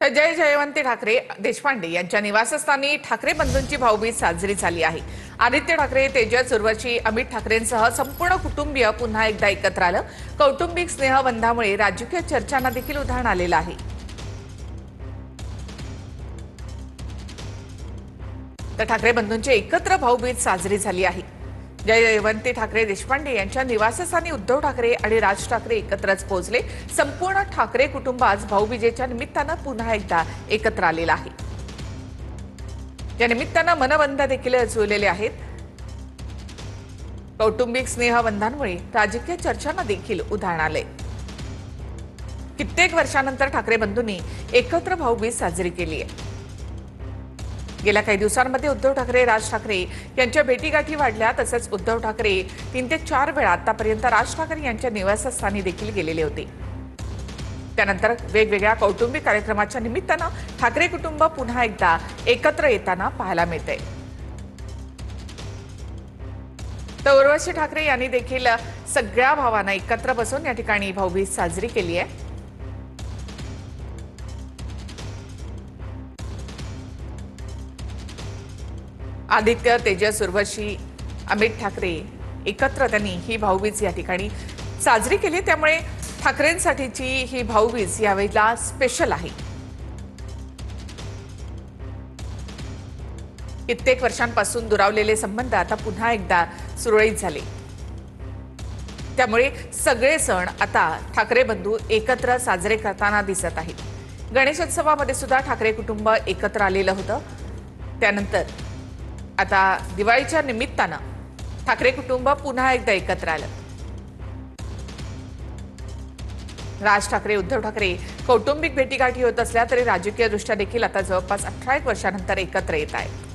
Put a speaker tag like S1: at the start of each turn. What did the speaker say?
S1: जय जयवंती ठाकरे देशपांडे यांच्या निवासस्थानी ठाकरे बंधूंची भाऊबीज साजरी झाली आहे। आदित्य ठाकरे, तेजस, उर्वशी, अमित ठाकरेंसह संपूर्ण कुटुंबीय पुन्हा एकदा एकत्र आलं। कौटुंबिक स्नेहबंधामुळे राजकीय चर्चांना देखील उधाण आलेलं आहे। तर ठाकरे बंधूंची एकत्र भाऊबीज साजरी झाली आहे। जय जयवंती ठाकरे देशपांडे यांच्या निवासस्थानी उद्धव ठाकरे आणि राज ठाकरे एकत्रच पोहोचले। संपूर्ण ठाकरे कुटुंब आज भाऊबीजेच्या निमित्तानं पुन्हा एकदा एकत्र आलेलं आहे। या निमित्तानं मनबंध देखील जुळलेले आहेत। कौटुंबिक स्नेहबंधांमुळे राजकीय चर्चांना देखील उधाण आले। कित्येक वर्षानंतर ठाकरे बंधूंनी एकत्र भाऊबीज साजरी केली आहे। गेल्या काही दिवसांमध्ये उद्धव ठाकरे, राज ठाकरे यांच्या भेटीगाठी वाढल्या। तसेच उद्धव ठाकरे 3 ते 4 वेळा आतापर्यंत राज ठाकरे यांच्या निवासस्थानी देखील गेलेले होते। त्यानंतर वेगवेगळ्या कौटुंबिक कार्यक्रमाच्या निमित्तानं ठाकरे कुटुंब पुन्हा एकदा एकत्र येताना पाहायला मिळते। तर उर्वशी ठाकरे यांनी देखील सगळ्या भावांना एकत्र बसून या ठिकाणी भाऊबीज साजरी केली आहे। आदित्य, तेजस, उर्वशी, अमित ठाकरे एकत्र त्यांनी ही भाऊबीज या ठिकाणी साजरी केली। त्यामुळे ठाकरेंसाठीची ही भाऊबीज यावेळेला स्पेशल आहे। कित्येक वर्षांपासून दुरावलेले संबंध आता पुन्हा एकदा सुरळीत झाले। त्यामुळे सगळे सण आता ठाकरे बंधू एकत्र साजरे करताना दिसत आहेत। गणेशोत्सवामध्ये सुद्धा ठाकरे कुटुंब एकत्र आलेलं होतं। त्यानंतर आता दिवाळीच्या निमित्तानं ठाकरे कुटुंब पुन्हा एकदा एकत्र आलं। राज ठाकरे, उद्धव ठाकरे कौटुंबिक भेटीगाठी होत असल्या तरी राजकीय दृष्ट्या देखील आता जवळपास 18 वर्षानंतर एकत्र येत आहेत।